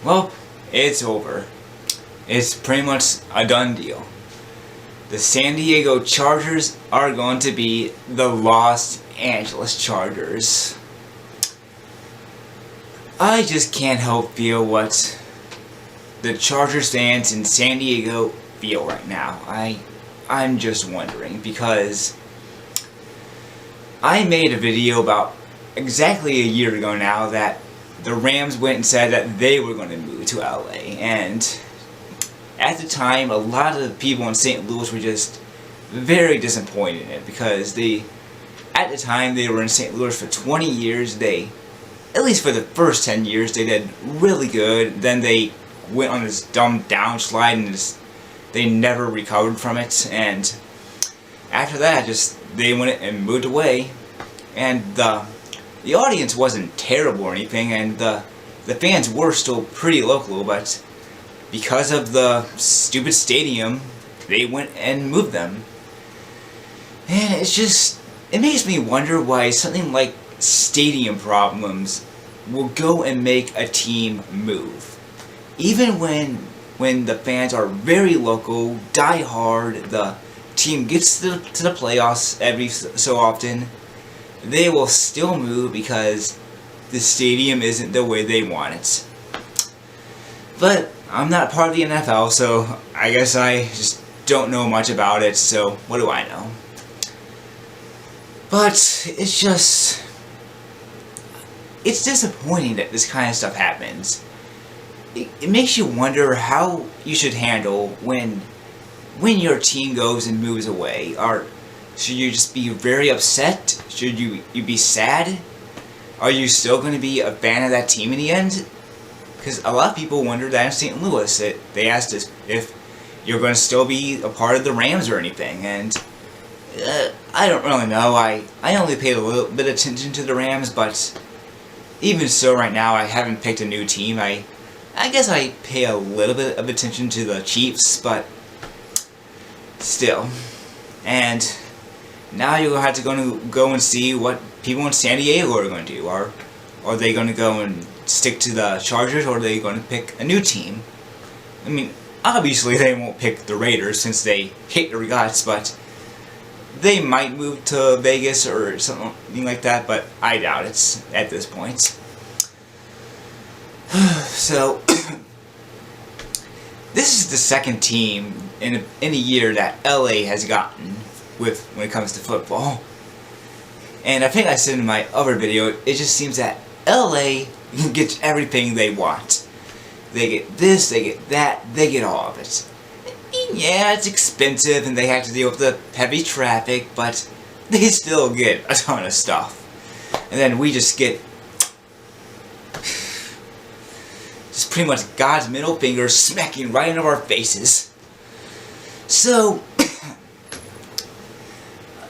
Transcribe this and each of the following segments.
Well, it's over. It's pretty much a done deal. The San Diego Chargers are going to be the Los Angeles Chargers. I just can't help feel what the Chargers fans in San Diego feel right now. I'm just wondering, because I made a video about exactly a year ago now that the Rams went and said that they were going to move to LA, and at the time a lot of the people in St. Louis were just very disappointed in it, because at the time they were in St. Louis for 20 years. They, at least for the first 10 years, they did really good. Then they went on this dumb downslide and they never recovered from it, and after that they went and moved away, and the audience wasn't terrible or anything, and the fans were still pretty local, but because of the stupid stadium, they went and moved them. And it makes me wonder why something like stadium problems will go and make a team move. Even when the fans are very local, die hard, the team gets to the playoffs every so often, they will still move because the stadium isn't the way they want it. But I'm not part of the NFL, so I guess I just don't know much about it, so what do I know? But it's disappointing that this kind of stuff happens. It makes you wonder how you should handle when your team goes and moves away. Should you just be very upset? Should you be sad? Are you still going to be a fan of that team in the end? Because a lot of people wonder that in St. Louis. They asked us if you're going to still be a part of the Rams or anything, and I don't really know. I only paid a little bit of attention to the Rams, but even so, right now I haven't picked a new team. I guess I pay a little bit of attention to the Chiefs, but still. And now you're going to have to go and see what people in San Diego are going to do. Are they going to go and stick to the Chargers, or are they going to pick a new team? I mean, obviously they won't pick the Raiders since they hate their guts, but they might move to Vegas or something like that, but I doubt it at this point. So, this is the second team in a year that LA has gotten when it comes to football. And I think I said in my other video, it just seems that LA gets everything they want. They get this, they get that, they get all of it. And yeah, it's expensive and they have to deal with the heavy traffic, but they still get a ton of stuff. And then we just get pretty much God's middle finger smacking right into our faces. So,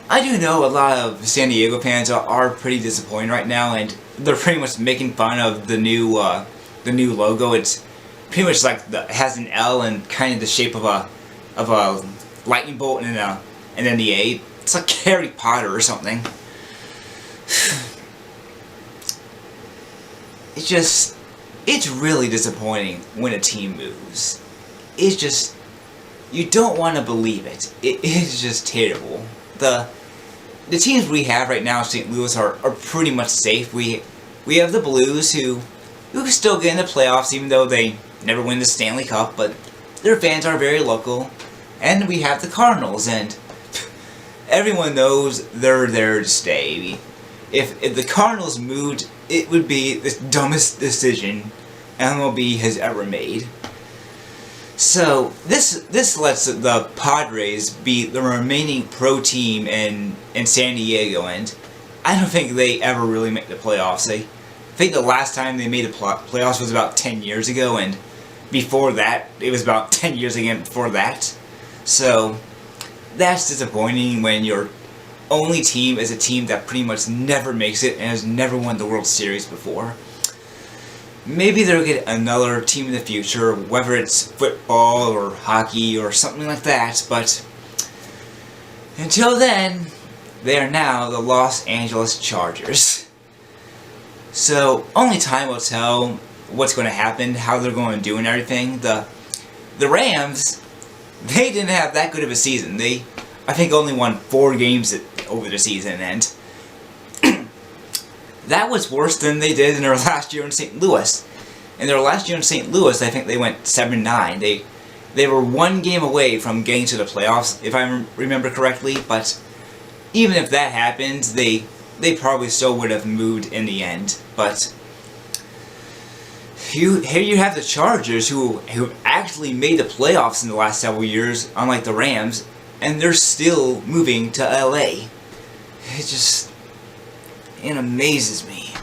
I do know a lot of San Diego fans are pretty disappointed right now, and they're pretty much making fun of the new logo. It's pretty much like it has an L and kind of the shape of a lightning bolt and then the A. It's like Harry Potter or something. It's really disappointing when a team moves. You don't want to believe it. It is just terrible. The teams we have right now in St. Louis are pretty much safe. We have the Blues who still get in the playoffs even though they never win the Stanley Cup, but their fans are very local. And we have the Cardinals, and everyone knows they're there to stay. If the Cardinals moved, it would be the dumbest decision MLB has ever made. So this lets the Padres be the remaining pro team in San Diego, and I don't think they ever really make the playoffs. I think the last time they made the playoffs was about 10 years ago, and before that, it was about 10 years again before that. So that's disappointing when your only team is a team that pretty much never makes it and has never won the World Series before. Maybe they'll get another team in the future, whether it's football or hockey or something like that, but until then, they are now the Los Angeles Chargers. So, only time will tell what's going to happen, how they're going to do and everything. The Rams, they didn't have that good of a season. They, I think, only won 4 games over the season, and that was worse than they did in their last year in St. Louis. In their last year in St. Louis, I think they went 7-9. They were 1 game away from getting to the playoffs, if I remember correctly, but even if that happened, they probably still would have moved in the end. But here you have the Chargers, who actually made the playoffs in the last several years, unlike the Rams, and they're still moving to LA. It amazes me.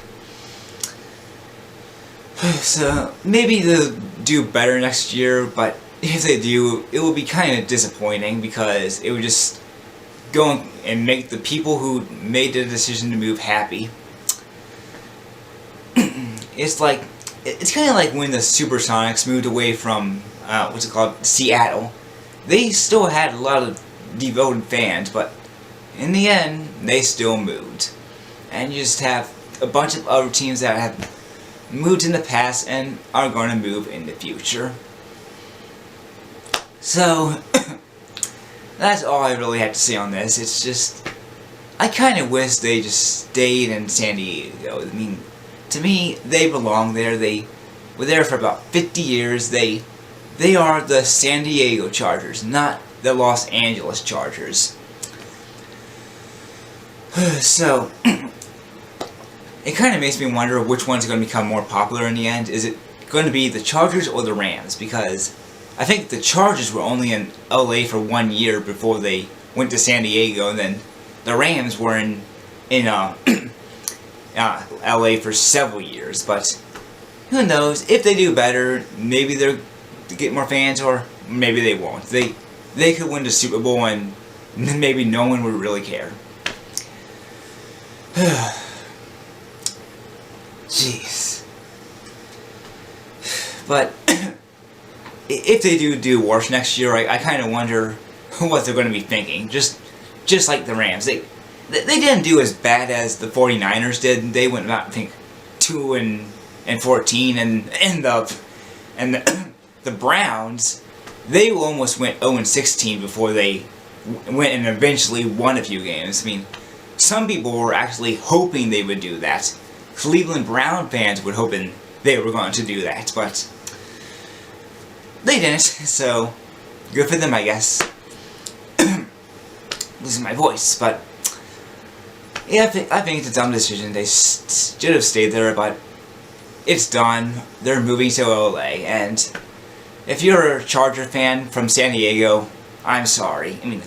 So maybe they'll do better next year, but if they do, it will be kind of disappointing, because it would just go and make the people who made the decision to move happy. It's kind of like when the Supersonics moved away from Seattle. They still had a lot of devoted fans, but in the end, they still moved. And you just have a bunch of other teams that have moved in the past and are going to move in the future. So, that's all I really have to say on this. It's just, I kind of wish they just stayed in San Diego. I mean, to me, they belong there. They were there for about 50 years. They are the San Diego Chargers, not the Los Angeles Chargers. So, it kind of makes me wonder which one's going to become more popular in the end. Is it going to be the Chargers or the Rams? Because I think the Chargers were only in LA for 1 year before they went to San Diego, and then the Rams were in LA for several years. But who knows? If they do better, maybe they'll get more fans, or maybe they won't. They could win the Super Bowl and maybe no one would really care. Jeez. But if they do worse next year, I kind of wonder what they're going to be thinking. Just like the Rams, they didn't do as bad as the 49ers did. They went about, I think, 2-14, and the Browns, they almost went 0-16 before they went and eventually won a few games. I mean, some people were actually hoping they would do that. Cleveland Brown fans were hoping they were going to do that, but they didn't, so good for them, I guess. Losing my voice, but yeah, I think it's a dumb decision. They should have stayed there, but it's done. They're moving to LA, and if you're a Charger fan from San Diego, I'm sorry. I mean,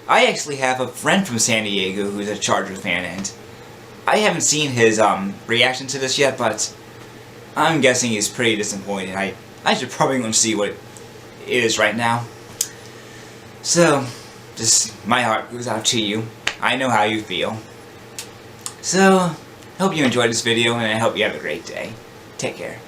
I actually have a friend from San Diego who's a Charger fan, and I haven't seen his reaction to this yet, but I'm guessing he's pretty disappointed. I should probably go and see what it is right now. So, just my heart goes out to you. I know how you feel. So, hope you enjoyed this video, and I hope you have a great day. Take care.